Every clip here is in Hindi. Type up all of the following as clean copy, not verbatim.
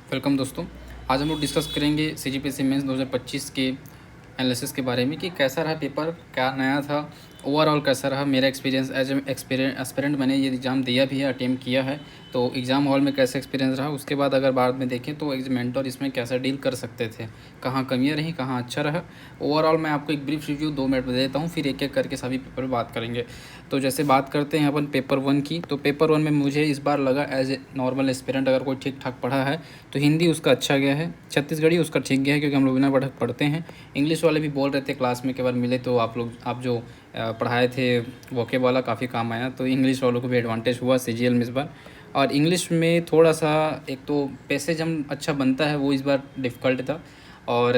वेलकम दोस्तों। आज हम लोग डिस्कस करेंगे सीजीपीएससी मेंस 2025 के एनालिसिस के बारे में कि कैसा रहा पेपर, क्या नया था, ओवरऑल कैसा रहा मेरा एक्सपीरियंस एज एस्पिरेंट। मैंने ये एग्ज़ाम दिया भी है, अटेम्प्ट किया है, तो एग्ज़ाम हॉल में कैसा एक्सपीरियंस रहा। उसके बाद अगर बाद में देखें तो एग्जामेंटर इसमें कैसा डील कर सकते थे, कहाँ कमियाँ रहीं, कहाँ अच्छा रहा। ओवरऑल मैं आपको एक ब्रीफ रिव्यू 2 मिनट में दे देता हूँ, फिर एक एक करके सभी पेपर पर बात करेंगे। तो जैसे बात करते हैं अपन पेपर 1 की, तो पेपर 1 में मुझे इस बार लगा एज ए नॉर्मल एस्पिरेंट अगर कोई ठीक ठाक पढ़ा है तो हिंदी उसका अच्छा गया है, छत्तीसगढ़ी उसका ठीक गया है क्योंकि हम लोग बिना पढ़ते हैं। इंग्लिश वाले भी बोल रहे थे क्लास में, कई बार मिले तो आप जो पढ़ाए थे वोकेब वाला काफ़ी काम आया, तो इंग्लिश वालों को भी एडवांटेज हुआ सीजीएल में इस बार। और इंग्लिश में थोड़ा सा एक तो पैसेज हम अच्छा बनता है वो इस बार डिफ़िकल्ट था, और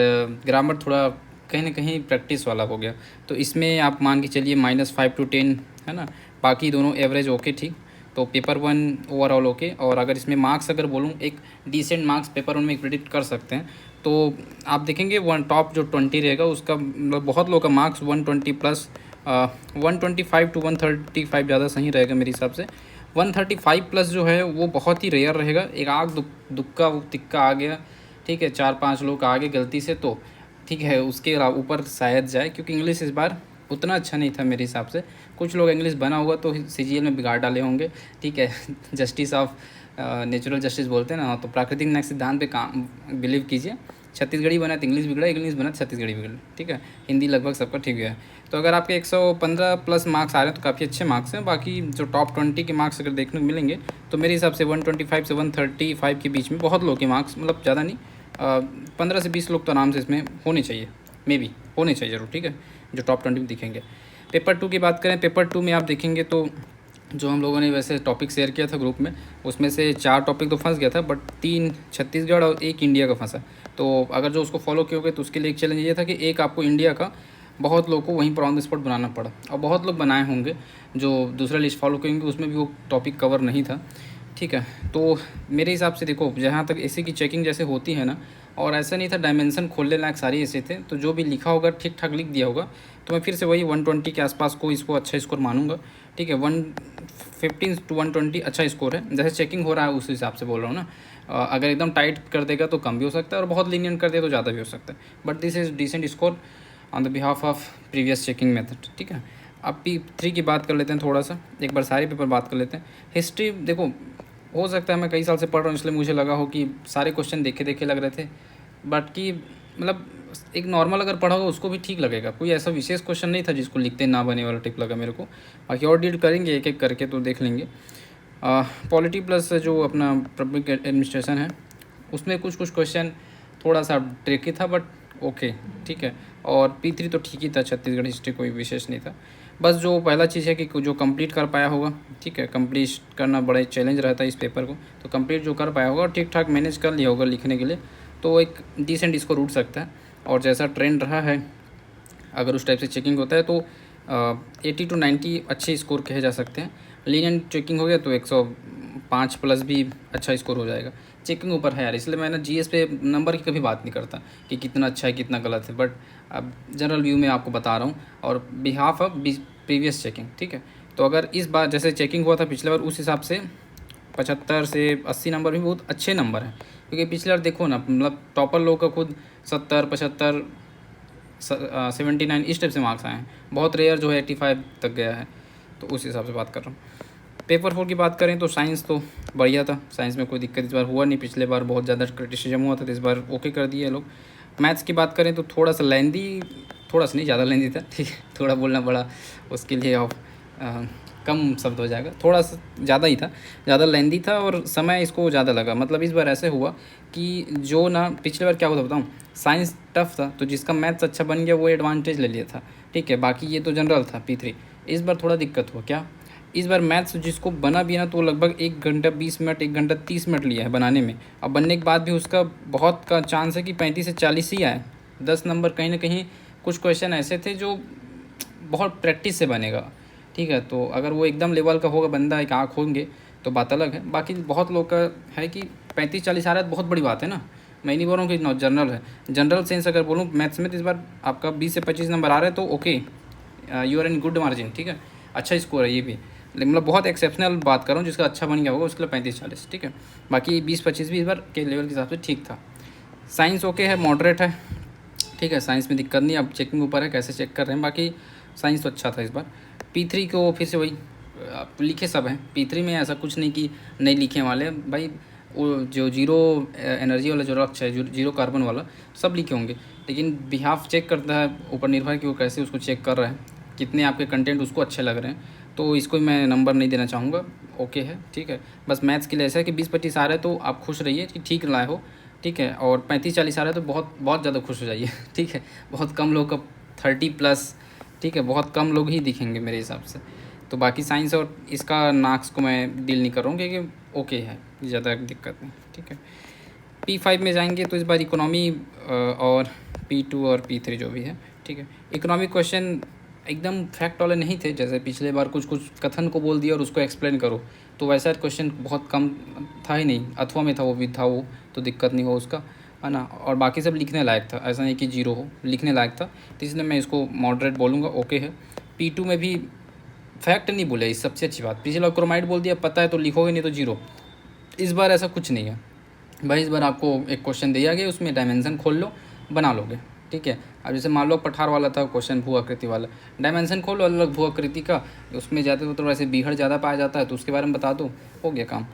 ग्रामर थोड़ा कहीं ना कहीं प्रैक्टिस वाला हो गया। तो इसमें आप मान के चलिए -5 to 10 है ना, बाकी दोनों एवरेज ओके ठीक। तो पेपर 1 ओवरऑल ओके। और अगर इसमें मार्क्स अगर बोलूँ, एक डिसेंट मार्क्स पेपर 1 में प्रिडिक्ट कर सकते हैं। तो आप देखेंगे टॉप जो 20 रहेगा उसका मतलब बहुत लोग का मार्क्स 120 प्लस, 125 to 135 ज़्यादा सही रहेगा मेरे हिसाब से। 135 प्लस जो है वो बहुत ही रेयर रहेगा, एक आग दुक्का तिक्का आ गया, ठीक है, 4-5 लोग आ गए गलती से तो ठीक है, उसके ऊपर शायद जाए, क्योंकि इंग्लिश इस बार उतना अच्छा नहीं था मेरे हिसाब से। कुछ लोग इंग्लिश बना हुआ तो सीजीएल में बिगाड़ डाले होंगे, ठीक है। जस्टिस ऑफ नेचुरल जस्टिस बोलते हैं ना, तो प्राकृतिक न्याय सिद्धांत पे काम बिलीव कीजिए। छत्तीसगढ़ी बना तो इंग्लिश बिगड़ा, इंग्लिश बना तो छत्तीसगढ़ी बिगड़ा, ठीक है। हिंदी लगभग सबका ठीक गया है। तो अगर आपके 115 प्लस मार्क्स आ रहे हैं तो काफ़ी अच्छे मार्क्स हैं। बाकी जो टॉप 20 के मार्क्स अगर देखने को मिलेंगे तो मेरे हिसाब से 125 से 135 के बीच में बहुत लोग के मार्क्स, मतलब ज़्यादा नहीं, 15 से 20 लोग तो आराम से इसमें होने चाहिए, मे बी होने चाहिए ज़रूर, ठीक है, जो टॉप 20 में दिखेंगे। पेपर 2 की बात करें, पेपर 2 में आप देखेंगे तो जो हम लोगों ने वैसे टॉपिक शेयर किया था ग्रुप में, उसमें से 4 टॉपिक तो फंस गया था, बट 3 छत्तीसगढ़ और 1 इंडिया का फंसा। तो अगर जो उसको फॉलो किए तो उसके लिए एक चैलेंज ये था कि एक आपको इंडिया का बहुत लोगों को वहीं पर ऑन द स्पॉट बनाना पड़ा, और बहुत लोग बनाए होंगे जो दूसरा लिस्ट फॉलो करेंगे उसमें भी वो टॉपिक कवर नहीं था, ठीक है। तो मेरे हिसाब से देखो, जहाँ तक ऐसे की चेकिंग जैसे होती है ना, और ऐसा नहीं था, डायमेंशन खोलने लायक सारे ऐसे थे, तो जो भी लिखा होगा ठीक ठाक लिख दिया होगा, तो मैं फिर से वही 120 के आसपास को इसको अच्छा स्कोर मानूंगा, ठीक है। 115 to 120 अच्छा स्कोर है, जैसे चेकिंग हो रहा है उस हिसाब से बोल रहा हूँ ना। अगर एकदम टाइट कर देगा तो कम भी हो सकता है, और बहुत लीनियंट कर दे तो ज़्यादा भी हो सकता है, but this is decent score on the behalf of previous checking method, ठीक है। अब P3 की बात कर लेते हैं, थोड़ा सा एक बार सारे पेपर बात कर लेते हैं। हिस्ट्री देखो, हो सकता है मैं कई साल से पढ़ रहा हूँ इसलिए मुझे लगा हो कि सारे क्वेश्चन देखे देखे लग रहे थे, बट कि मतलब एक नॉर्मल अगर पढ़ा होगा उसको भी ठीक लगेगा, कोई ऐसा विशेष क्वेश्चन नहीं था जिसको लिखते ना बने वाला टिप लगा मेरे को। बाकी और डील करेंगे एक एक करके तो देख लेंगे। पॉलिटी प्लस जो अपना पब्लिक एडमिनिस्ट्रेशन है उसमें कुछ कुछ क्वेश्चन थोड़ा सा ट्रिकी था, बट ओके ठीक है। और P3 तो ठीक ही था, छत्तीसगढ़ हिस्ट्री कोई विशेष नहीं था। बस जो पहला चीज़ है कि जो कंप्लीट कर पाया होगा, ठीक है, कंप्लीट करना बड़ा चैलेंज रहता है इस पेपर को, तो कंप्लीट जो कर पाया होगा और ठीक ठाक मैनेज कर लिया होगा लिखने के लिए, तो एक डिसेंट इसको रूट सकता है। और जैसा ट्रेंड रहा है, अगर उस टाइप से चेकिंग होता है तो 80 to 90 अच्छे स्कोर कहे जा सकते हैं। लीनियंट चेकिंग हो गया तो 105 प्लस भी अच्छा स्कोर हो जाएगा। चेकिंग ऊपर है यार, इसलिए मैं ना जीएस पे नंबर की कभी बात नहीं करता कि कितना अच्छा है कितना गलत है, बट अब जनरल व्यू में आपको बता रहा हूँ और बिहाफ ऑफ प्रीवियस चेकिंग, ठीक है। तो अगर इस बार जैसे चेकिंग हुआ था पिछले बार, उस हिसाब से 75 से 80 नंबर भी बहुत अच्छे नंबर हैं, क्योंकि पिछले बार देखो ना, मतलब टॉपर लोग का खुद 70, 75, 79 इस टाइप से मार्क्स आए हैं। बहुत रेयर जो है 85 तक गया है, तो उस हिसाब से बात कर रहा हूँ। पेपर 4 की बात करें तो साइंस तो बढ़िया था, साइंस में कोई दिक्कत इस बार हुआ नहीं, पिछले बार बहुत ज़्यादा क्रिटिसिज्म हुआ था तो इस बार ओके कर दिए लोग। मैथ्स की बात करें तो थोड़ा सा लेंदी, थोड़ा सा नहीं ज़्यादा लेंदी था, ठीक है, थोड़ा बोलना बड़ा उसके लिए कम शब्द हो जाएगा, थोड़ा सा ज़्यादा ही था, ज़्यादा लेंदी था और समय इसको ज़्यादा लगा। मतलब इस बार ऐसे हुआ कि जो ना पिछले बार क्या होता बताऊँ, साइंस टफ था तो जिसका मैथ्स अच्छा बन गया वो एडवांटेज ले लिया था, ठीक है, बाकी ये तो जनरल था P3। इस बार थोड़ा दिक्कत हुआ क्या, इस बार मैथ्स जिसको बना भी है ना तो लगभग 1 घंटा 20 मिनट 1 घंटा 30 मिनट लिया है बनाने में, अब बनने के बाद भी उसका बहुत का चांस है कि 35 से 40 ही आए। 10 नंबर कहीं ना कहीं कुछ क्वेश्चन ऐसे थे जो बहुत प्रैक्टिस से बनेगा, ठीक है। तो अगर वो एकदम लेवल का होगा बंदा, एक आँख होंगे तो बात अलग है। बाकी बहुत लोग का है कि 35-40 आ रहा है तो बहुत बड़ी बात है ना, मैं नहीं बोल रहा हूँ कि जनरल है, जनरल सेंस अगर बोलूँ मैथ्स में तो इस बार आपका 20 से 25 नंबर आ रहे हैं तो okay, you are in good margin, ठीक है, अच्छा स्कोर है ये भी। लेकिन मतलब बहुत एक्सेप्शनल बात कर रहा हूँ, जिसका अच्छा बन गया होगा उसके लिए 35-40, ठीक है। बाकी 20-25 भी इस बार के लेवल के हिसाब से ठीक था। साइंस ओके है, मॉडरेट है, ठीक है, साइंस में दिक्कत नहीं। अब चेकिंग ऊपर है कैसे चेक कर रहे हैं, बाकी साइंस तो अच्छा था इस बार। P3 को फिर से वही आप लिखे सब हैं। P3 में ऐसा कुछ नहीं कि नहीं लिखे वाले हैं भाई, वो जो जीरो एनर्जी वाला जो रक्ष है, जो जीरो कार्बन वाला, सब लिखे होंगे, लेकिन बिहाफ चेक करता है, ऊपर निर्भर कि वो कैसे उसको चेक कर रहा है, कितने आपके कंटेंट उसको अच्छे लग रहे हैं। तो इसको मैं नंबर नहीं देना चाहूँगा, ओके है, ठीक है। बस मैथ्स के लिए ऐसा है कि 20-25 आ रहे हैं तो आप खुश रहिए कि ठीक लाए हो, ठीक है। और 35-40 आ रहा है तो बहुत बहुत ज़्यादा खुश हो जाइए, ठीक है। बहुत कम लोग का 30+, ठीक है, बहुत कम लोग ही दिखेंगे मेरे हिसाब से। तो बाकी साइंस और इसका मार्क्स को मैं डील नहीं कर रहा हूँ, क्योंकि ओके है, ज़्यादा दिक्कत नहीं, ठीक है। P5 में जाएंगे तो इस बार इकोनॉमी और P2 और P3 जो भी है, ठीक है। इकोनॉमिक क्वेश्चन एकदम फैक्ट वाले नहीं थे, जैसे पिछले बार कुछ कुछ कथन को बोल दिया और उसको एक्सप्लेन करो, तो वैसा क्वेश्चन बहुत कम था ही नहीं। अथवा में था, वो भी था वो, तो दिक्कत नहीं हो उसका, है ना। और बाकी सब लिखने लायक था, ऐसा नहीं कि जीरो हो, लिखने लायक था, तो इसलिए मैं इसको मॉडरेट बोलूँगा, ओके है। P2 में भी फैक्ट नहीं बोले, इस सबसे अच्छी बात। पिछले बार क्रोमाइड बोल दिया, पता है तो लिखोगे, नहीं तो जीरो। इस बार ऐसा कुछ नहीं है भाई, इस बार आपको एक क्वेश्चन दिया गया, उसमें डायमेंशन खोल लो, बना लोगे, ठीक है। अब जैसे मान लो पठार वाला था क्वेश्चन, भू आकृति वाला, डायमेंशन खोलो अलग भू आकृति का, उसमें जाते हो तो वैसे बीहड़ ज़्यादा पाया जाता है, तो उसके बारे में बता दो, हो गया काम।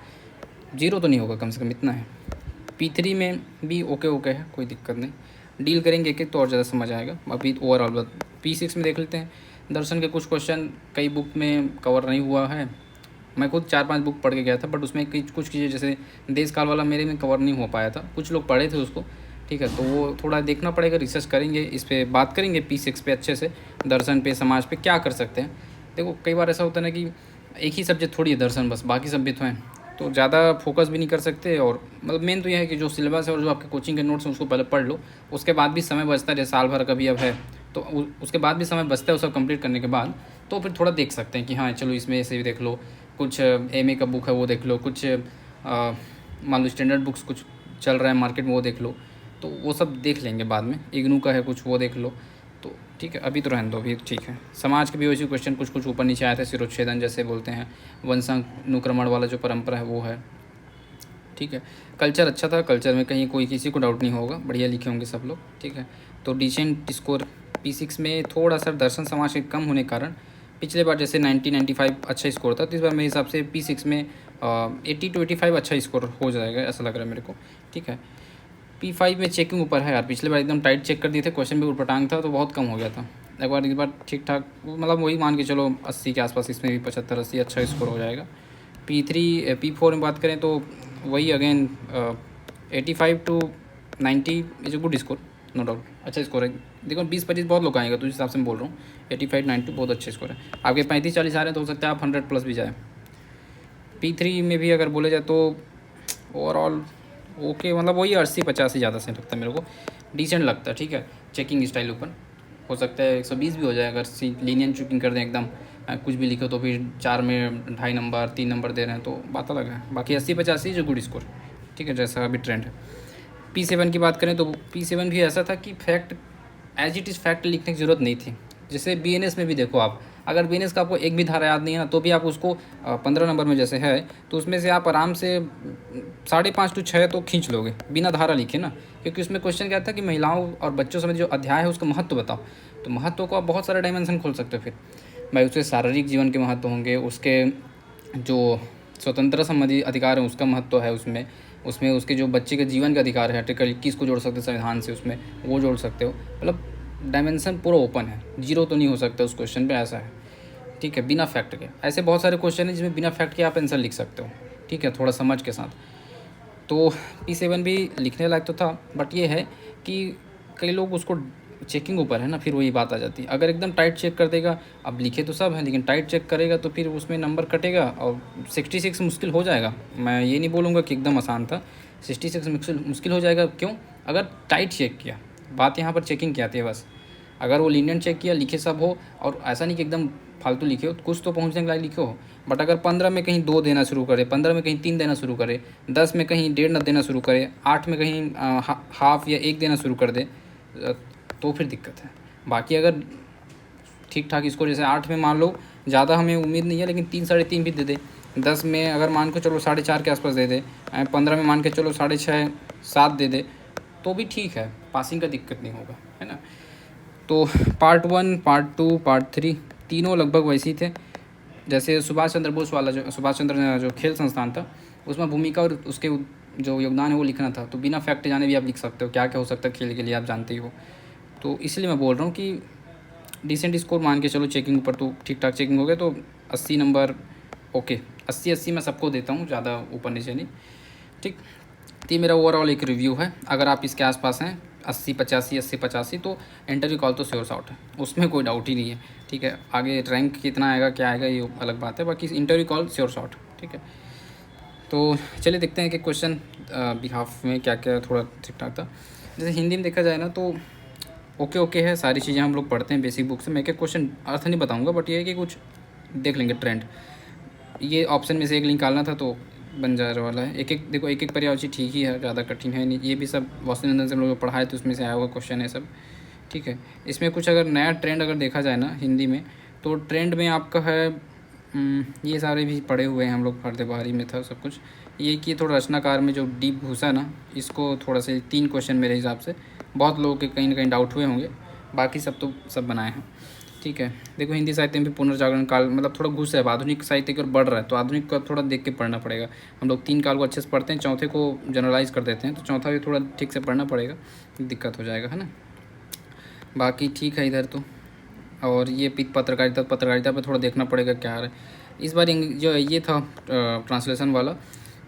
जीरो तो नहीं होगा, कम से कम इतना है। P3 में भी ओके ओके है, कोई दिक्कत नहीं, डील करेंगे एक एक तो और ज़्यादा समझ आएगा। अभी ओवरऑल P6 में देख लेते हैं। दर्शन के कुछ क्वेश्चन कई बुक में कवर नहीं हुआ है, मैं खुद 4-5 बुक पढ़ के गया था, बट उसमें कुछ चीज़ें जैसे देश काल वाला मेरे में कवर नहीं हो पाया था, कुछ लोग पढ़े थे उसको, ठीक है। तो वो थोड़ा देखना पड़ेगा, रिसर्च करेंगे, इस पर बात करेंगे P6 पे अच्छे से, दर्शन पे, समाज पे क्या कर सकते हैं। देखो कई बार ऐसा होता है ना कि एक ही सब्जेक्ट थोड़ी है दर्शन, बस बाकी सब्जेक्ट हैं, तो ज़्यादा फोकस भी नहीं कर सकते। और मतलब मेन तो यह है कि जो सिलेबस है और जो आपके कोचिंग के नोट्स हैं उसको पहले पढ़ लो, उसके बाद भी समय बचता है, जैसे साल भर का भी अब है, तो उसके बाद भी समय बचता है, वो सब कंप्लीट करने के बाद तो फिर थोड़ा देख सकते हैं कि हाँ चलो इसमें ऐसे भी देख लो, कुछ एमए का बुक है वो देख लो, कुछ मान लो स्टैंडर्ड बुक्स कुछ चल रहा है मार्केट में वो देख लो, तो वो सब देख लेंगे बाद में। इग्नू का है कुछ वो देख लो, तो ठीक है, अभी तो रहने दो, अभी ठीक है। समाज के भी वैसे क्वेश्चन कुछ कुछ ऊपर नीचे आए थे, सिरोच्छेदन जैसे बोलते हैं, वंशानुक्रमण वाला जो परंपरा है वो है, ठीक है। कल्चर अच्छा था, कल्चर में कहीं कोई किसी को डाउट नहीं होगा, बढ़िया लिखे होंगे सब लोग, ठीक है। तो डिसेंट स्कोर P6 में थोड़ा सा दर्शन समाज के कम होने के कारण, पिछले बार जैसे 90-95 अच्छा स्कोर था, तो इस बार मेरे हिसाब से P6 में 80-85 अच्छा स्कोर हो जाएगा, ऐसा लग रहा है मेरे को, ठीक है। P5 में चेकिंग ऊपर है यार, पिछले बार एकदम टाइट चेक कर दिए थे, क्वेश्चन भी उटपटांग था, तो बहुत कम हो गया था। एक बार इस बार ठीक ठाक, मतलब वही मान के चलो 80 के आसपास, इसमें भी 75-80 अच्छा स्कोर हो जाएगा। P4 में बात करें तो वही again 85-90 is a good score, no doubt, अच्छा स्कोर है। देखो 20-25 बहुत लोग आएंगे, तो इस हिसाब से मैं बोल रहा हूँ 85-90 बहुत अच्छे स्कोर है। आपके 35-40 आ रहे हैं तो हो सकता है आप 100+ भी जाए। P3 में भी अगर बोले जाए तो ओवरऑल ओके, मतलब वही 80-50 ही ज़्यादा सही लगता है मेरे को, डिसेंट लगता है, ठीक है। चेकिंग स्टाइल ओपन हो सकता है 120 भी हो जाए, अगर लीनियंट चेकिंग कर दें एकदम, कुछ भी लिखो तो फिर 4 में 2.5 नंबर 3 नंबर दे रहे हैं, तो बात अलग है। बाकी 80-85 जो गुड स्कोर, ठीक है, जैसा अभी ट्रेंड है। P7 की बात करें तो P7 भी ऐसा था कि fact as it is fact लिखने की ज़रूरत नहीं थी। जैसे BNS में भी देखो आप, अगर BNS का आपको एक भी धारा याद नहीं है ना, तो भी आप उसको 15 नंबर में जैसे है, तो उसमें से आप आराम से 5.5 to 6 तो खींच लोगे बिना धारा लिखे ना, क्योंकि उसमें क्वेश्चन क्या था कि महिलाओं और बच्चों समेत जो अध्याय है उसका महत्व बताओ। तो महत्व को आप बहुत सारे डायमेंशन खोल सकते हो फिर भाई, उसके शारीरिक जीवन के महत्व होंगे, उसके जो स्वतंत्रता संबंधी अधिकार है उसका महत्व है उसमें, उसमें उसके जो बच्चे के जीवन का अधिकार है, आर्टिकल 21 को जोड़ सकते हो संविधान से, उसमें वो जोड़ सकते हो। मतलब डायमेंशन पूरा ओपन है, जीरो तो नहीं हो सकता उस क्वेश्चन पे, ऐसा है, ठीक है। बिना फैक्ट के ऐसे बहुत सारे क्वेश्चन हैं जिसमें बिना फैक्ट के आप आंसर लिख सकते हो, ठीक है, थोड़ा समझ के साथ। तो P7 भी लिखने लायक तो था, बट ये है कि कई लोग उसको चेकिंग ऊपर है ना, फिर वही बात आ जाती है। अगर एकदम टाइट चेक कर देगा, अब लिखे तो सब है लेकिन टाइट चेक करेगा तो फिर उसमें नंबर कटेगा, और 66 मुश्किल हो जाएगा। मैं ये नहीं बोलूँगा कि एकदम आसान था, 66 मुश्किल हो जाएगा। क्यों? अगर टाइट चेक किया, बात यहाँ पर चेकिंग की आती है बस। अगर वो लीनियंट चेक किया, लिखे सब हो, और ऐसा नहीं कि एकदम फालतू लिखे हो, कुछ तो पहुँचने के लायक लिखे हो। बट अगर 15 में कहीं 2 देना शुरू करे, 15 में कहीं 3 देना शुरू करे, 10 में कहीं 1.5 देना शुरू करे, 8 में कहीं हाफ या 1 देना शुरू कर दे, तो फिर दिक्कत है। बाकी अगर ठीक ठाक स्कोर, जैसे 8 में मान लो ज़्यादा हमें उम्मीद नहीं है, लेकिन 3 साढ़े 3 भी दे दे। 10 में अगर मान के चलो 4.5 के आसपास दे दे, 15 में मान के चलो 6.5 7 दे दे तो भी ठीक है, पासिंग का दिक्कत नहीं होगा, है ना। तो पार्ट 1, पार्ट 2, पार्ट 3 तीनों लगभग वैसे ही थे। जैसे सुभाष चंद्र बोस वाला, जो सुभाष चंद्र जो खेल संस्थान था, उसमें भूमिका और उसके जो योगदान है वो लिखना था। तो बिना फैक्ट जाने भी आप लिख सकते हो क्या क्या हो सकता है खेल के लिए, आप जानते ही हो। तो इसलिए मैं बोल रहा हूँ कि डिसेंट स्कोर मान के चलो, चेकिंग ऊपर तो ठीक ठाक चेकिंग हो गया, तो 80 नंबर ओके। 80 मैं सबको देता हूँ, ज़्यादा ऊपर नीचे नहीं, ठीक। तो ये मेरा ओवरऑल एक रिव्यू है। अगर आप इसके आसपास हैं 80 85 तो इंटरव्यू कॉल तो श्योर शॉट है, उसमें कोई डाउट ही नहीं है, ठीक है। आगे रैंक कितना आएगा क्या आएगा ये अलग बात है, बाकी इंटरव्यू कॉल श्योर शॉट, ठीक है। तो चलिए देखते हैं कि क्वेश्चन बिहाफ में क्या क्या थोड़ा ठीक ठाक था। जैसे हिंदी में देखा जाए ना तो ओके है, सारी चीज़ें हम लोग पढ़ते हैं बेसिक बुक से। मैं क्या क्वेश्चन अर्थ नहीं बताऊंगा, बट ये है कि कुछ देख लेंगे ट्रेंड। ये ऑप्शन में से एक निकालना था तो बन जा वाला है। एक एक देखो, एक एक पर्यायवाची ठीक ही है, ज़्यादा कठिन है नहीं। ये भी सब वासुनंदन से हम लोग पढ़ाए तो उसमें से आया हुआ क्वेश्चन है सब, ठीक है। इसमें कुछ अगर नया ट्रेंड अगर देखा जाए ना हिंदी में, तो ट्रेंड में आपका है ये सारे भी पढ़े हुए हैं हम लोग, फर्द बाहरी में था सब कुछ। ये कि थोड़ा रचनाकार में जो डीप घुसा ना, इसको थोड़ा सा 3 क्वेश्चन मेरे हिसाब से बहुत लोगों के कहीं ना कहीं डाउट हुए होंगे, बाकी सब तो सब बनाए हैं, ठीक है। देखो हिंदी साहित्य में भी पुनर्जागरण काल मतलब थोड़ा घुस है, अब आधुनिक साहित्य की ओर बढ़ रहा है, तो आधुनिक का थोड़ा देख के पढ़ना पड़ेगा। हम लोग 3 काल को अच्छे से पढ़ते हैं, चौथे को जनरलाइज कर देते हैं, तो चौथा भी थोड़ा ठीक से पढ़ना पड़ेगा, दिक्कत हो जाएगा, है ना। बाकी ठीक है इधर तो। और ये पत्रकारिता पे थोड़ा देखना पड़ेगा क्या है इस बार। जो ये था ट्रांसलेशन वाला,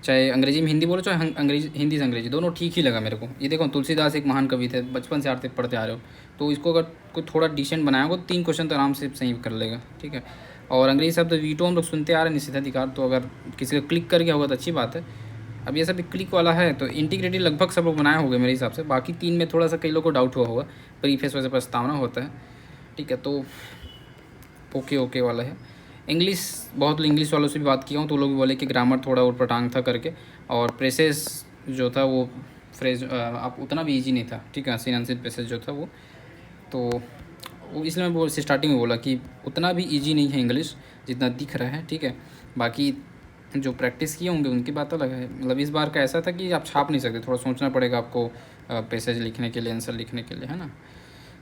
चाहे अंग्रेजी में हिंदी बोलो चाहे अंग्रेजी हिंदी से अंग्रेजी, दोनों ठीक ही लगा मेरे को। ये देखो तुलसीदास एक महान कवि थे, बचपन से आते पढ़ते आ रहे हो, तो इसको अगर कोई थोड़ा डिसेंट बनाया होगा तो 3 क्वेश्चन तो आराम से सही कर लेगा, ठीक है। और अंग्रेजी शब्द वीटो हम लोग सुनते आ रहे हैं, निषेधाधिकार, तो अगर किसी का क्लिक कर गया होगा तो अच्छी बात है। अब ये सब क्लिक वाला है तो इंटीग्रेटेड लगभग सब लोग बनाए होंगे मेरे हिसाब से। बाकी 3 में थोड़ा सा कई लोगों को डाउट हुआ होगा, प्रीफेस वैसे प्रस्तावना होता है, ठीक है। तो ओके वाला है। इंग्लिश बहुत इंग्लिश वालों से भी बात किया हूँ तो लोग भी बोले कि ग्रामर थोड़ा और पटांग था करके, और प्रेसेस जो था वो फ्रेज आप उतना भी इजी नहीं था, ठीक है। सीन प्रेसेस जो था वो, तो वो इसलिए मैं बोल स्टार्टिंग में बोला कि उतना भी इजी नहीं है इंग्लिश जितना दिख रहा है, ठीक है। बाकी जो प्रैक्टिस किए होंगे उनकी बात अलग है। मतलब इस बार का ऐसा था कि आप छाप नहीं सकते, थोड़ा सोचना पड़ेगा आपको पैसेज लिखने के लिए, आंसर लिखने के लिए, है ना।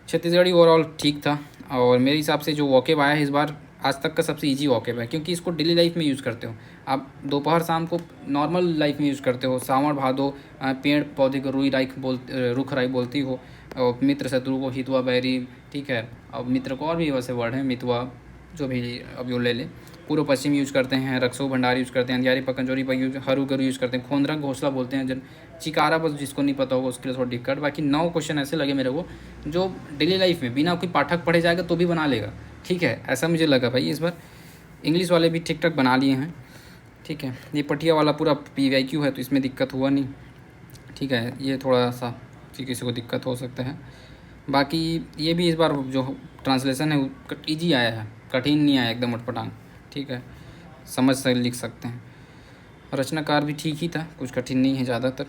छत्तीसगढ़ी ओवरऑल ठीक था, और मेरे हिसाब से जो वॉकेब आया है इस बार आज तक का सबसे इजी वॉकेब है, क्योंकि इसको डेली लाइफ में यूज़ करते हो आप। दोपहर शाम को नॉर्मल लाइफ में यूज़ करते हो। सावन भादो पेड़ पौधे को रुख राई बोलती हो, और मित्र शत्रु को हितवा बैरी, ठीक है। अब मित्र को और भी वैसे वर्ड हैं, मितवा जो भी अब यो ले ले। पूर्व पश्चिम यूज़ करते हैं, रक्सो भंडार यूज़ करते हैं, अंधियारी पकंजोरी पर यूज हरू गरु यूज़ करते हैं, खोंदरा घोंसला बोलते हैं। जन चिकारा बस जिसको नहीं पता होगा उसके लिए थोड़ा दिक्कत। बाकी 9 क्वेश्चन ऐसे लगे मेरे को जो डेली लाइफ में बिना कोई पाठक पढ़े जाएगा तो भी बना लेगा, ठीक है। ऐसा मुझे लगा भाई इस बार। इंग्लिश वाले भी ठीक ठाक बना लिए हैं, ठीक है। ये पटिया वाला पूरा PYQ है तो इसमें दिक्कत हुआ नहीं, ठीक है। ये थोड़ा सा किसी को दिक्कत हो सकता है। बाकी ये भी इस बार जो ट्रांसलेशन है वो ईजी आया है, कठिन नहीं आया एकदम उटपटांग, ठीक है। समझ से लिख सकते हैं। रचनाकार भी ठीक ही था, कुछ कठिन नहीं है ज़्यादातर।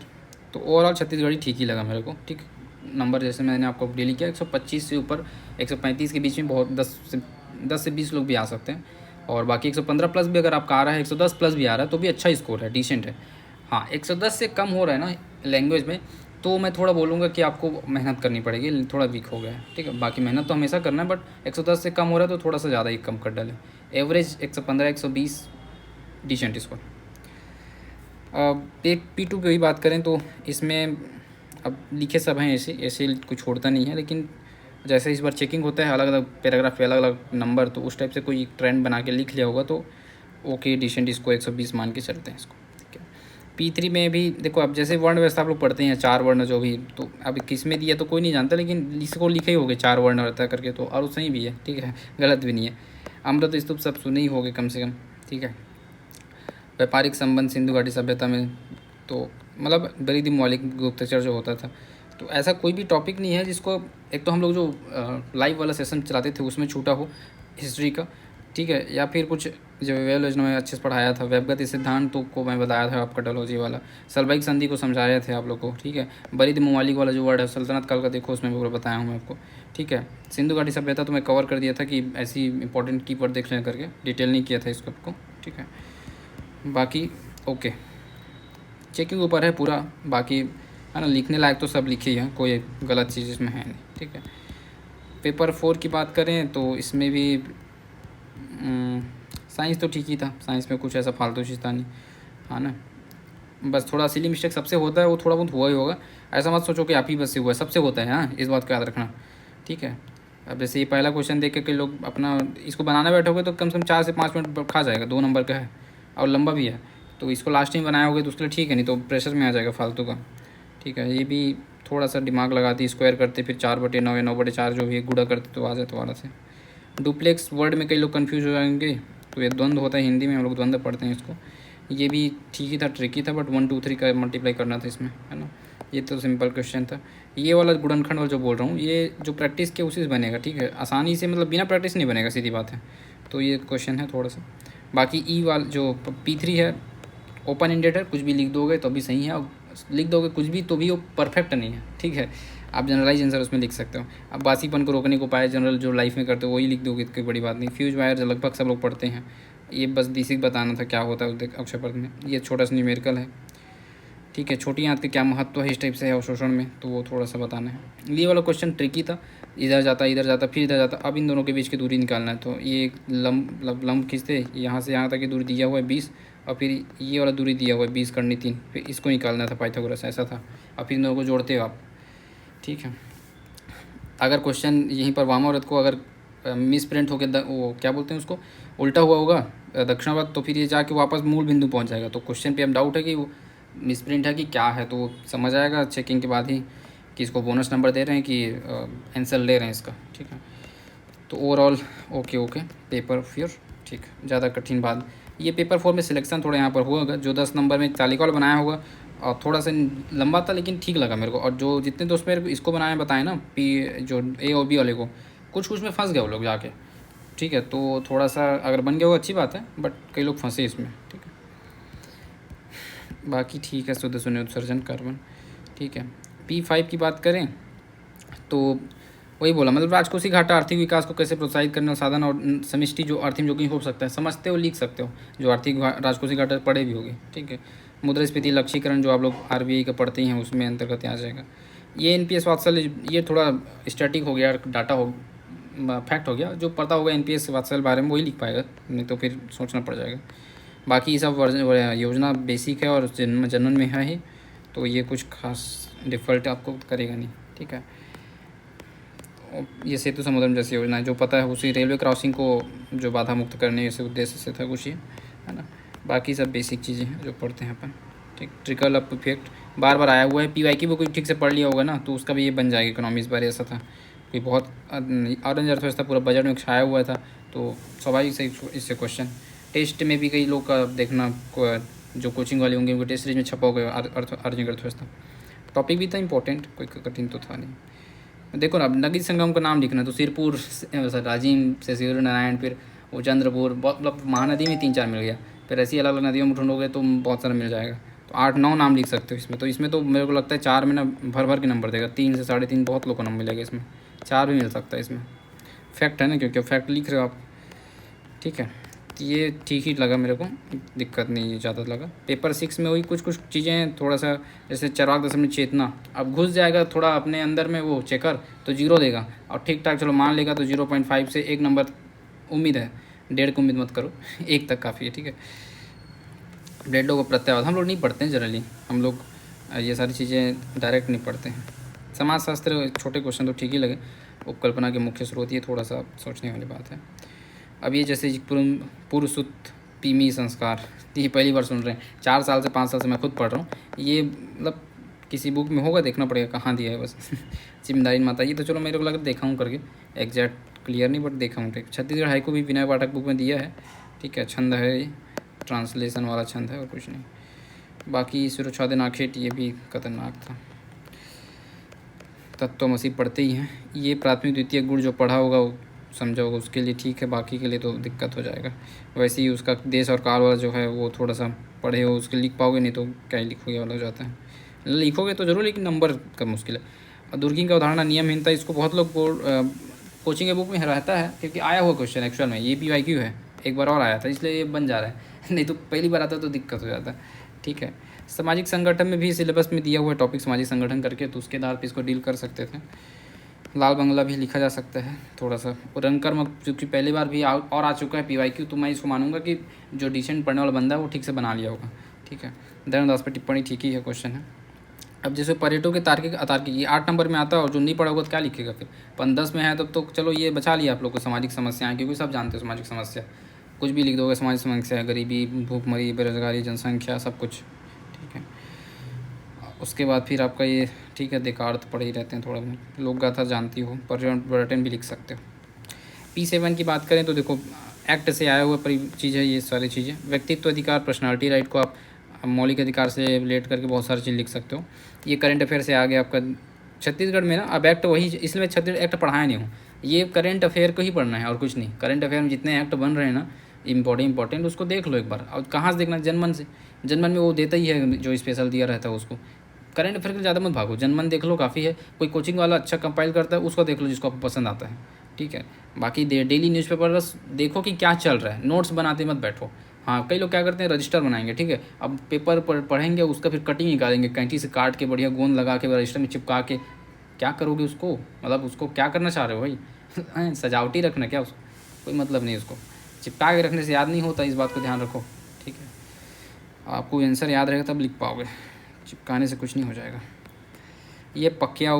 तो ओवरऑल छत्तीसगढ़ी ठीक ही लगा मेरे को, ठीक। नंबर जैसे मैंने आपको डेली किया 125 से ऊपर 135 के बीच में बहुत 10 से 20 लोग भी आ सकते हैं। और बाकी 115 प्लस भी अगर आपका आ रहा है, 110 प्लस भी आ रहा है तो भी अच्छा स्कोर है, डिसेंट है। हाँ 110 से कम हो रहा है ना लैंग्वेज में, तो मैं थोड़ा बोलूँगा कि आपको मेहनत करनी पड़ेगी, थोड़ा वीक हो गया है, ठीक है। बाकी मेहनत तो हमेशा करना है, बट 110 से कम हो रहा है तो थोड़ा सा ज़्यादा ही कम कर डालें। Average 115 120 decent score. P2 की बात करें तो इसमें अब लिखे सब हैं, ऐसे कुछ छोड़ता नहीं है, लेकिन जैसे इस बार चेकिंग होता है अलग अलग पैराग्राफ पे अलग अलग नंबर, तो उस टाइप से कोई ट्रेंड बना के लिख लिया होगा तो ओके डिसेंट, इसको 120 मान के चलते हैं इसको, ठीक है। P3 में भी देखो, अब जैसे वर्ण व्यवस्था आप लोग पढ़ते हैं 4 वर्ण जो भी, तो अब किस में दिया तो कोई नहीं जानता, लेकिन इसको लिखे ही होगे 4 वर्ण रहता करके, तो और सही भी है, ठीक है, गलत भी नहीं है। अमृत स्तूप सब सुने ही होगे कम से कम, ठीक है। व्यापारिक संबंध सिंधु घाटी सभ्यता में, तो मतलब बरीदी मौलिक गुप्तचर जो होता था, तो ऐसा कोई भी टॉपिक नहीं है जिसको, एक तो हम लोग जो लाइव वाला सेशन चलाते थे उसमें छूटा हो हिस्ट्री का, ठीक है, या फिर कुछ जो वेव योजना में अच्छे से पढ़ाया था, व्यवगति सिद्धांत तो को मैं बताया था आपका डलहौजी वाला, सल्बाइक संधि को समझाए थे आप लोग को, ठीक है। बरीद ममालिक वाला जो वर्ड है सल्तनत काल का, देखो उसमें पूरा बताया हूँ मैं आपको, ठीक है। सिंधु घाटी सभ्यता तो मैं कवर कर दिया था कि ऐसी इंपॉर्टेंट कीवर्ड देख लें करके, डिटेल नहीं किया था इसको आपको, ठीक है। बाकी ओके, चेकिंग ऊपर है पूरा, बाकी है ना, लिखने लायक तो सब लिखे ही हैं, कोई गलत चीज़ इसमें है नहीं, ठीक है। पेपर 4 की बात करें तो इसमें भी साइंस तो ठीक ही था, साइंस में कुछ ऐसा फालतू चीज़ था नहीं, हाँ ना। बस थोड़ा सिली मिस्टेक सबसे होता है, वो थोड़ा बहुत हुआ ही होगा, ऐसा मत सोचो कि आप ही बस से हुआ है, सबसे होता है, हाँ, इस बात का याद रखना, ठीक है। अब जैसे ये पहला क्वेश्चन देख के कई लोग अपना इसको बनाने बैठोगे तो कम से कम 4 से 5 मिनट खा जाएगा, 2 नंबर का है और लंबा भी है, तो इसको लास्ट टाइम बनाए होगे तो उसके लिए ठीक है, नहीं तो प्रेशर में आ जाएगा फालतू का, ठीक है। ये भी थोड़ा सा दिमाग लगाती, स्क्वायर करते फिर 4/9 या 9/4 जो भी है गुड़ा करते तो आ जाए दोबारा से। डुप्लेक्स वर्ड में कई लोग कन्फ्यूज हो जाएंगे, तो ये द्वंद्व होता है हिंदी में, हम लोग द्वंद्व पढ़ते हैं इसको। ये भी ठीक ही था, ट्रिकी था, बट 1 2 3 का मल्टीप्लाई करना था इसमें, है ना। ये तो सिंपल क्वेश्चन था। ये वाला गुणनखंड वाला जो बोल रहा हूँ, ये जो प्रैक्टिस के उसी से बनेगा, ठीक है, आसानी से, मतलब बिना प्रैक्टिस नहीं बनेगा, सीधी बात है। तो ये क्वेश्चन है थोड़ा सा। बाकी ई वाला जो P3 है ओपन एंडेड है, कुछ भी लिख दोगे तो भी सही है, और लिख दोगे कुछ भी तो भी वो परफेक्ट नहीं है, ठीक है। आप जनरलाइज आंसर उसमें लिख सकते हो। अब बासीपन को रोकने को उपाय जनरल जो लाइफ में करते हो वही लिख दोगे, कोई बड़ी बात नहीं। फ्यूज वायर लगभग सब लोग पढ़ते हैं, ये बस बेसिक बताना था क्या होता है अक्षय पद में। ये छोटा सा न्यूमेरिकल है, ठीक है। छोटी आंत के क्या महत्व है इस टाइप से है अवशोषण में, तो वो थोड़ा सा बताना है। ये वाला क्वेश्चन ट्रिकी था, इधर जाता फिर इधर जाता, अब इन दोनों के बीच की दूरी निकालना है। तो ये लंब खींचते, यहाँ से यहाँ तक की दूरी दिया हुआ है 20, और फिर ये वाला दूरी दिया हुआ है 20 करनी 3, फिर इसको निकालना था पाइथागोरस, ऐसा था। और फिर इन दोनों को जोड़ते हो आप, ठीक है। अगर क्वेश्चन यहीं पर वामाव्रत को अगर मिस प्रिंट होकर वो क्या बोलते हैं उसको, उल्टा हुआ होगा दक्षिणावर्त, तो फिर ये जाके वापस मूल बिंदु पहुंच जाएगा। तो क्वेश्चन पे अब डाउट है कि वो मिस प्रिंट है कि क्या है, तो समझ आएगा चेकिंग के बाद ही कि इसको बोनस नंबर दे रहे हैं कि आंसर ले रहे हैं इसका, ठीक है। तो ओवरऑल ओके पेपर फिर ठीक, ज़्यादा कठिन बात। ये पेपर 4 में सिलेक्शन थोड़ा यहाँ पर हुआ होगा, जो 10 नंबर में तालिका बनाया होगा और थोड़ा सा लंबा था लेकिन ठीक लगा मेरे को। और जो जितने दोस्त मेरे को इसको बनाए बताए ना, पी जो A और B वाले को, कुछ में फंस गए वो लोग जाके, ठीक है। तो थोड़ा सा अगर बन गया होगा अच्छी बात है, बट कई लोग फंसे इसमें, ठीक है। बाकी ठीक है, शुद्ध शून्य उत्सर्जन कार्बन, ठीक है। P5 की बात करें तो वही बोला, मतलब राजकोषीय घाटा आर्थिक विकास को कैसे प्रोत्साहित करने वाला साधन और समष्टि जो आर्थिक जोखिम हो सकता है, समझते हो, लिख सकते हो, जो आर्थिक राजकोषीय घाटा पढ़े भी होगे, ठीक है। मुद्रास्फीति लक्ष्यीकरण जो आप लोग RBI का पढ़ते ही हैं उसमें अंतर्गत आ जाएगा। ये NPS वात्सल्य, ये थोड़ा स्टैटिक हो गया, डाटा हो फैक्ट हो गया, जो पता होगा NPS वात्सल्य बारे में वही लिख पाएगा, नहीं तो फिर सोचना पड़ जाएगा। बाकी ये सब योजना बेसिक है और जनरल में है ही, तो ये कुछ खास डिफ़ॉल्ट आपको करेगा नहीं, ठीक है। ये सेतु समुद्रम जैसी योजना है, जो पता है उसी रेलवे क्रॉसिंग को जो बाधा मुक्त करने के उद्देश्य से था कुछ, ये है ना। बाकी सब बेसिक चीज़ें हैं जो पढ़ते हैं अपन, ठीक। ट्रिकल अप इफेक्ट बार बार आया हुआ है, PY की भी कोई ठीक से पढ़ लिया होगा ना, तो उसका भी ये बन जाएगा इकोनॉमी। इस बार ऐसा था कोई बहुत ऑरेंज अर्थव्यवस्था पूरा बजट में छाया हुआ था, तो स्वाभाविक से इससे क्वेश्चन टेस्ट में भी कई लोग का देखना, जो कोचिंग वाले होंगे उनके टेस्ट सीरीज में छपा होगा ऑरेंज अर्थव्यवस्था। टॉपिक भी था इंपॉर्टेंट, कोई कठिन तो था नहीं। देखो ना, अब नगदी संगम का नाम लिखना, तो सिरपुर राजीव से सूर्य नारायण, फिर वो चंद्रपुर, बहुत मतलब महानदी में 3 4 मिल गया, फिर ऐसी अलग अलग नदियों में ढूंढोगे तो बहुत सारा मिल जाएगा। तो 8 9 नाम लिख सकते हो इसमें। तो इसमें तो मेरे को लगता है 4 में ना भर के नंबर देगा, 3 से 3.5 बहुत लोग को नंबर मिलेगा इसमें, 4 भी मिल सकता है इसमें। फैक्ट है ना, क्योंकि फैक्ट लिख रहे हो आप, ठीक है। तो ये ठीक ही लगा मेरे को, दिक्कत नहीं है ज़्यादा लगा। पेपर 6 में वही कुछ चीज़ें थोड़ा सा, जैसे चरवाक दशम में चेतना, अब घुस जाएगा थोड़ा अपने अंदर में वो चेकर, तो 0 देगा, और ठीक ठाक चलो मान लेगा तो 0.5 से 1 नंबर उम्मीद है, 1.5 की उम्मीद मत करो, 1 तक काफ़ी है, ठीक है। ब्लेडो को प्रत्यावाद हम लोग नहीं पढ़ते हैं जनरली, हम लोग ये सारी चीज़ें डायरेक्ट नहीं पढ़ते हैं। समाजशास्त्र छोटे क्वेश्चन तो ठीक ही लगे, उपकल्पना के मुख्य स्रोत, ये थोड़ा सा सोचने वाली बात है। अब ये जैसे पुरुषुत पीमी संस्कार, ये पहली बार सुन रहे हैं, 4 साल से 5 साल से मैं खुद पढ़ रहा हूँ, ये मतलब किसी बुक में होगा, देखना पड़ेगा कहाँ दिया है बस। जिम्मेदारी माता, ये तो चलो मेरे को लगा देखा हूँ करके, एग्जैक्ट क्लियर नहीं, बट देखा हूँ, ठीक। छत्तीसगढ़ हाईको भी विनय पाठक बुक में दिया है, ठीक है। छंद है ये, ट्रांसलेशन वाला छंद है और कुछ नहीं। बाकी सुरक्षादे नाखेट, ये भी खतरनाक था। तत्वमसी पढ़ते ही हैं, ये प्राथमिक द्वितीय गुण जो पढ़ा होगा वो समझोगे उसके लिए ठीक है, बाकी के लिए तो दिक्कत हो जाएगा। वैसे ही उसका देश और काल वाला जो है वो थोड़ा सा पढ़े हो उसके लिख पाओगे, नहीं तो क्या ही लिखोगे वाला हो जाता है। लिखोगे तो ज़रूर लेकिन नंबर का मुश्किल है। और दुर्गिन का उदाहरण नियमहीनता, इसको बहुत लोग कोचिंग के बुक में रहता है क्योंकि आया हुआ क्वेश्चन एक्चुअल में, ये PYQ है, एक बार और आया था इसलिए ये बन जा रहा है नहीं तो पहली बार आता तो दिक्कत हो जाता है। ठीक है, सामाजिक संगठन में भी सिलेबस में दिया हुआ है टॉपिक सामाजिक संगठन करके, तो उसके आधार पर इसको डील कर सकते थे। लाल बंगला भी लिखा जा सकता है थोड़ा सा। और रंगकर्म क्योंकि पहली बार भी और आ चुका है PYQ, तो मैं इसको मानूंगा कि जो डिसेंट पढ़ने वाला बंदा है वो ठीक से बना लिया होगा। ठीक है, धर्मदास पर टिप्पणी ठीक ही है क्वेश्चन है। अब जैसे पर्यटों के तार्किक अतार्किक ये 8 नंबर में आता है, और जो नहीं पढ़ा होगा तो क्या लिखेगा फिर। 10 में है तब तो चलो ये बचा लिया आप लोग को सामाजिक समस्याएं, क्योंकि सब जानते हो सामाजिक समस्या, कुछ भी लिख दोगे सामाजिक समस्या, गरीबी, भूखमरी, बेरोजगारी, जनसंख्या, सब कुछ। ठीक है, उसके बाद फिर आपका ये ठीक है देकार्त पढ़े ही रहते हैं थोड़ा बहुत, लोक गाथा जानती हो, पर्यटन भी लिख सकते हो। P7 की बात करें तो देखो एक्ट से आया हुआ चीज़ है ये सारी चीज़ें। व्यक्तित्व अधिकार, पर्सनालिटी राइट को आप मौलिक अधिकार से रिलेट करके बहुत सारी चीज़ लिख सकते हो। ये करंट अफेयर से आ गया आपका छत्तीसगढ़ में ना, अब एक्ट वही, इसलिए मैं छत्तीसगढ़ एक्ट पढ़ाया नहीं हूँ, ये करंट अफेयर को ही पढ़ना है और कुछ नहीं। करंट अफेयर में जितने एक्ट बन रहे हैं ना इंपॉर्टेंट उसको देख लो एक बार। और कहाँ से देखना, जनमन से, जनमन में वो देता ही है जो स्पेशल दिया रहता है उसको। करंट अफेयर के ज़्यादा मत भागो, जनमन देख लो काफ़ी है। कोई कोचिंग वाला अच्छा कंपाइल करता है उसको देख लो जिसको आपको पसंद आता है। ठीक है, बाकी डेली न्यूज़पेपर बस देखो कि क्या चल रहा है, नोट्स बनाते मत बैठो। हाँ, कई लोग क्या करते हैं रजिस्टर बनाएंगे, ठीक है, अब पेपर पढ़ेंगे उसका फिर कटिंग निकालेंगे, कैंची से काट के बढ़िया गोंद लगा के रजिस्टर में चिपका के, क्या करोगे उसको, मतलब उसको क्या करना चाह रहे हो भाई सजावटी रखना क्या, उसको कोई मतलब नहीं, उसको चिपका के रखने से याद नहीं होता, इस बात को ध्यान रखो। ठीक है, आपको आंसर याद रहेगा तब लिख पाओगे, चिपकाने से कुछ नहीं हो जाएगा। ये पक्या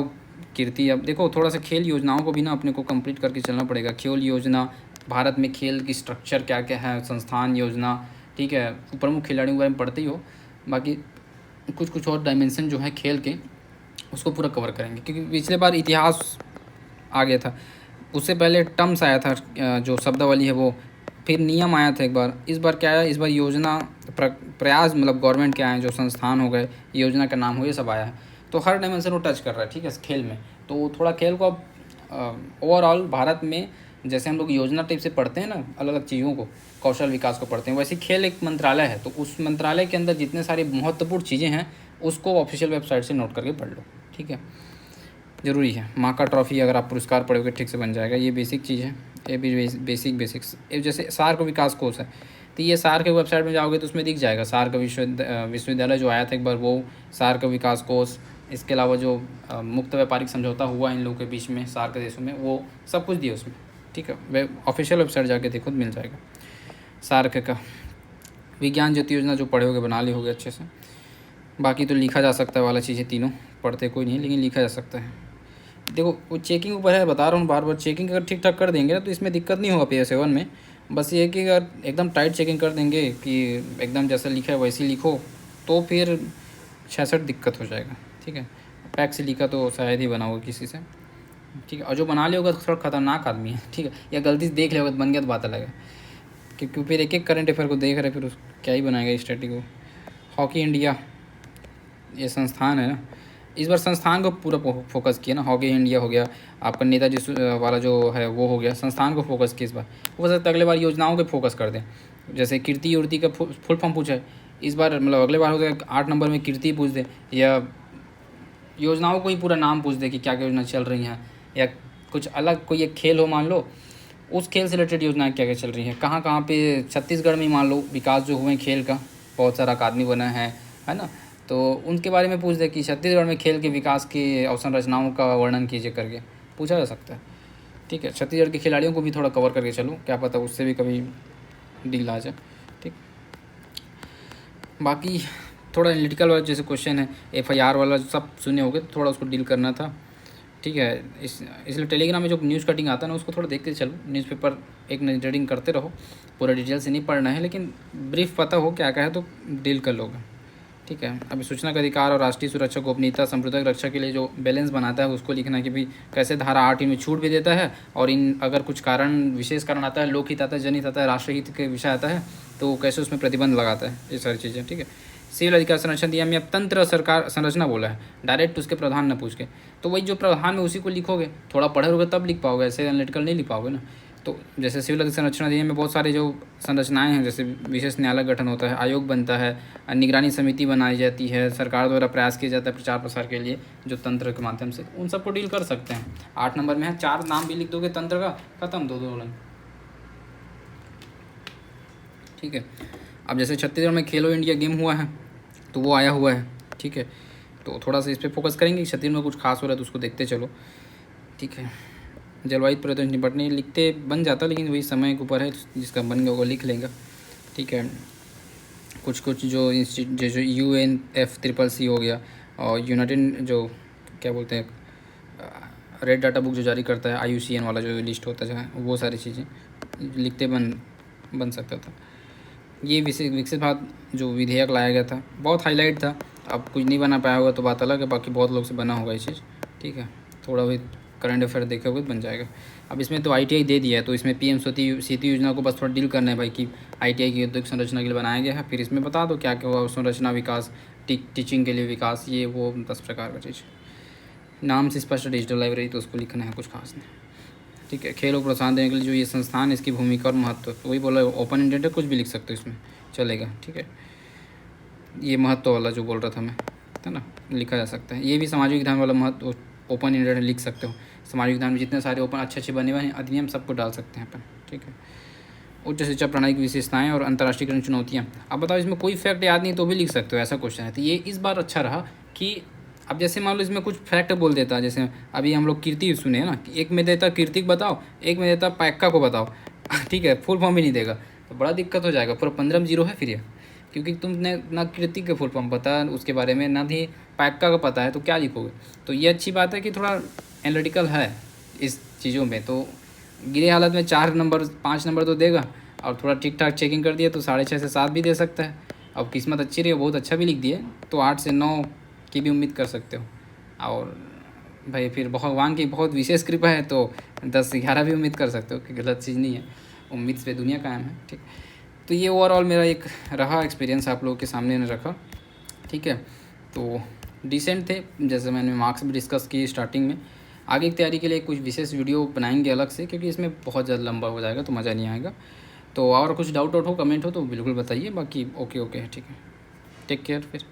कीर्ति, अब देखो थोड़ा सा खेल योजनाओं को भी ना अपने को कंप्लीट करके चलना पड़ेगा। खेल योजना, भारत में खेल की स्ट्रक्चर क्या क्या है, संस्थान योजना, ठीक है, प्रमुख खिलाड़ियों के बारे में पढ़ते ही हो। बाकी कुछ कुछ और डायमेंशन जो है खेल के उसको पूरा कवर करेंगे, क्योंकि पिछले बार इतिहास आ गया था, उससे पहले टर्म्स आया था जो शब्दावली है वो, फिर नियम आया था एक बार। इस बार क्या है, इस बार योजना प्रयास, मतलब गवर्नमेंट के आए, जो संस्थान हो गए, योजना का नाम हो, ये सब आया है, तो हर डायमेंशन को टच कर रहा है। ठीक है, खेल में तो थोड़ा खेल को अब ओवरऑल भारत में जैसे हम लोग योजना टाइप से पढ़ते हैं ना अलग अलग चीज़ों को, कौशल विकास को पढ़ते हैं, वैसे खेल एक मंत्रालय है, तो उस मंत्रालय के अंदर जितने सारी महत्वपूर्ण चीज़ें हैं उसको ऑफिशियल वेबसाइट से नोट करके पढ़ लो। ठीक है, ज़रूरी है। माँ का ट्रॉफी अगर आप पुरस्कार पढ़ोगे ठीक से बन जाएगा, ये बेसिक चीज़ है, ये भी बेसिक्स। जैसे सार्क विकास कोष है, तो ये सार्क के वेबसाइट में जाओगे तो उसमें दिख जाएगा, सार्क विश्वविद्यालय जो आया था एक बार वो, सार्क विकास कोष, इसके अलावा जो मुक्त व्यापारिक समझौता हुआ इन लोगों के बीच में सार्क देशों में, वो सब कुछ दिया उसमें। ठीक है, ऑफिशियल वेबसाइट जाके देखो तो मिल जाएगा सार्क का। विज्ञान ज्योति योजना जो पढ़े होगे बना ली होगे अच्छे से, बाकी तो लिखा जा सकता है वाला चीज़ें तीनों, पढ़ते कोई नहीं लेकिन लिखा जा सकता है। देखो वो चेकिंग ऊपर है, बता रहा हूँ बार बार, चेकिंग अगर ठीक ठाक कर देंगे ना तो इसमें दिक्कत नहीं होगा PA7 में। बस ये कि अगर एकदम टाइट चेकिंग कर देंगे कि एकदम जैसा लिखा है वैसे ही लिखो, तो फिर 66 दिक्कत हो जाएगा। ठीक है, पैक से लिखा तो शायद ही बना होगा किसी से। ठीक है, और जो बना लिया होगा तो थोड़ा खतरनाक आदमी है। ठीक है, या गलती से देख लिया होगा तो बन गया तो बात अलग है, क्योंकि फिर एक एक करंट अफेयर को देख रहे फिर उस क्या ही बनाएगा स्टैटिक को। हॉकी इंडिया ये संस्थान है ना, इस बार संस्थान को पूरा फोकस किया ना, हॉकी इंडिया हो गया आपका, नेताजी वाला जो है वो हो गया, संस्थान को फोकस किया इस बार। हो सकता है अगले बार योजनाओं पे फोकस कर दें, जैसे कीर्ति उर्ति का फुल फॉर्म पूछा है इस बार, मतलब अगले बार हो गया 8 नंबर में कीर्ति पूछ दे, या योजनाओं को ही पूरा नाम पूछ दे कि क्या क्या योजना चल रही हैं, या कुछ अलग कोई एक खेल हो मान लो, उस खेल से रिलेटेड योजनाएँ क्या क्या चल रही हैं, कहाँ कहाँ पे छत्तीसगढ़ में मान लो विकास जो हुए खेल का, बहुत सारा अकादमी बना है ना, तो उनके बारे में पूछ दे कि छत्तीसगढ़ में खेल के विकास की अवसंरचनाओं का वर्णन कीजिए करके पूछा जा सकता है। ठीक है, छत्तीसगढ़ के खिलाड़ियों को भी थोड़ा कवर करके चलो, क्या पता उससे भी कभी डील आ जाए। ठीक, बाकी थोड़ा एनालिटिकल वाला जैसे क्वेश्चन है, FIR वाला सब सुने होगे, तो थोड़ा उसको डील करना था। ठीक है, इसलिए टेलीग्राम में जो न्यूज़ कटिंग आता है ना उसको थोड़ा देखते चलो, न्यूज़पेपर एक रीडिंग करते रहो, पूरा डिटेल से नहीं पढ़ना है, लेकिन ब्रीफ पता हो क्या क्या है तो डील कर लोगे। ठीक है, अभी सूचना का अधिकार और राष्ट्रीय सुरक्षा, गोपनीयता, संप्रदाय रक्षा के लिए जो बैलेंस बनाता है उसको लिखना है कि भाई कैसे धारा 8 इनमें छूट भी देता है, और इन अगर कुछ कारण विशेष कारण आता है, लोकहित आता है, जनहित आता है, राष्ट्रहित के विषय आता है, तो कैसे उसमें प्रतिबंध लगाता है, ये सारी चीज़ें। ठीक है, सिविल अधिकार संरचना दिया, मैं अब तंत्र सरकार संरचना बोला है, डायरेक्ट उसके प्रधान न पूछ के, तो वही जो प्रधान में उसी को लिखोगे, थोड़ा पढ़े रहोगे तब लिख पाओगे, ऐसे एनालिटिकल नहीं लिख पाओगे ना। तो जैसे सिविल अधिकार संरचना दिए में बहुत सारे जो संरचनाएं हैं, जैसे विशेष न्यायालय गठन होता है, आयोग बनता है, निगरानी समिति बनाई जाती है, सरकार द्वारा प्रयास किया जाता है प्रचार प्रसार के लिए जो तंत्र के माध्यम से, उन सबको डील कर सकते हैं। 8 नंबर में है, 4 नाम भी लिख दोगे तंत्र का, खत्म, 2 लाइन, ठीक है। अब जैसे छत्तीसगढ़ में खेलो इंडिया गेम हुआ है तो वो आया हुआ है, ठीक है, तो थोड़ा सा इस पर फोकस करेंगे। छत्तीसगढ़ में कुछ खास हो रहा है तो उसको देखते चलो, ठीक है। जलवायु परिवर्तन से निपटने लिखते बन जाता, लेकिन वही समय के ऊपर है, जिसका बन गया वो लिख लेगा, ठीक है। कुछ जो जो UNFCCC हो गया, और यूनाइटेड जो क्या बोलते हैं रेड डाटा बुक जो जारी करता है, IUCN वाला जो लिस्ट होता है, वो सारी चीज़ें लिखते बन सकता था। ये विकसित भारत जो विधेयक लाया गया था बहुत हाईलाइट था, अब कुछ नहीं बना पाया होगा तो बात अलग है, बाकी बहुत लोग से बना होगा ये चीज़, ठीक है। थोड़ा भी करंट अफेयर देखा होगा तो बन जाएगा। अब इसमें तो ITI दे दिया है, तो इसमें PM सेतु योजना को बस थोड़ा डील करना है भाई कि ITI की औद्योगिक संरचना के लिए बनाया गया है, फिर इसमें बता दो क्या क्या हुआ, संरचना विकास, टीचिंग के लिए विकास, ये वो 10 प्रकार का चीज़। नाम से स्पष्ट डिजिटल लाइब्रेरी, तो उसको लिखना है, कुछ खास नहीं, ठीक है। खेलों को प्रोत्साहन देने के लिए जो ये संस्थान, इसकी भूमिका और महत्व, वही बोला ओपन इंडेड है, कुछ भी लिख सकते हो इसमें चलेगा, ठीक है। ये महत्व वाला जो बोल रहा था मैं, है ना, लिखा जा सकता है। ये भी सामाजिक विधान वाला महत्व ओपन इंडेड लिख सकते हो। सामाजिक विधान में जितने सारे ओपन अच्छे बने हुए हैं अधिनियम, सबको डाल सकते हैं अपन, ठीक है। उच्च शिक्षा प्रणाली की विशेषताएं और अंतर्राष्ट्रीयकरण चुनौतियाँ, अब बताओ इसमें कोई फैक्ट याद नहीं तो भी लिख सकते हो, ऐसा क्वेश्चन है। तो ये इस बार अच्छा रहा कि अब जैसे मान लो इसमें कुछ फैक्ट बोल देता, जैसे अभी हम लोग कीर्ति सुने ना, एक में देता कीर्ति बताओ, एक में देता पैक्का को बताओ, ठीक है, फुल फॉर्म भी नहीं देगा तो बड़ा दिक्कत हो जाएगा, पूरा 15 में 0 है फिर ये, क्योंकि तुमने ना कीर्ति के फुल फॉर्म पता उसके बारे में, ना ही पैक्का का पता है, तो क्या लिखोगे। तो ये अच्छी बात है कि थोड़ा एनालिटिकल है इस चीज़ों में, तो गिरे हालत में 4 नंबर 5 नंबर तो देगा, और थोड़ा ठीक ठाक चेकिंग कर दिया तो 6.5 से 7 भी दे सकता है। अब किस्मत अच्छी रही, बहुत अच्छा भी लिख दिए तो 8 से 9 की भी उम्मीद कर सकते हो, और भाई फिर भगवान की बहुत विशेष कृपा है तो 10 से 11 भी उम्मीद कर सकते हो, कि गलत चीज़ नहीं है, उम्मीद से दुनिया कायम है, ठीक। तो ये ओवरऑल मेरा एक रहा एक्सपीरियंस, आप लोगों के सामने रखा, ठीक है। तो डिसेंट थे, जैसे मैंने मार्क्स भी डिस्कस किए स्टार्टिंग में। आगे की तैयारी के लिए कुछ विशेष वीडियो बनाएंगे अलग से, क्योंकि इसमें बहुत ज़्यादा लंबा हो जाएगा तो मज़ा नहीं आएगा। तो और कुछ डाउट हो, कमेंट हो तो बिल्कुल बताइए, बाकी ओके है, ठीक है। टेक केयर फिर।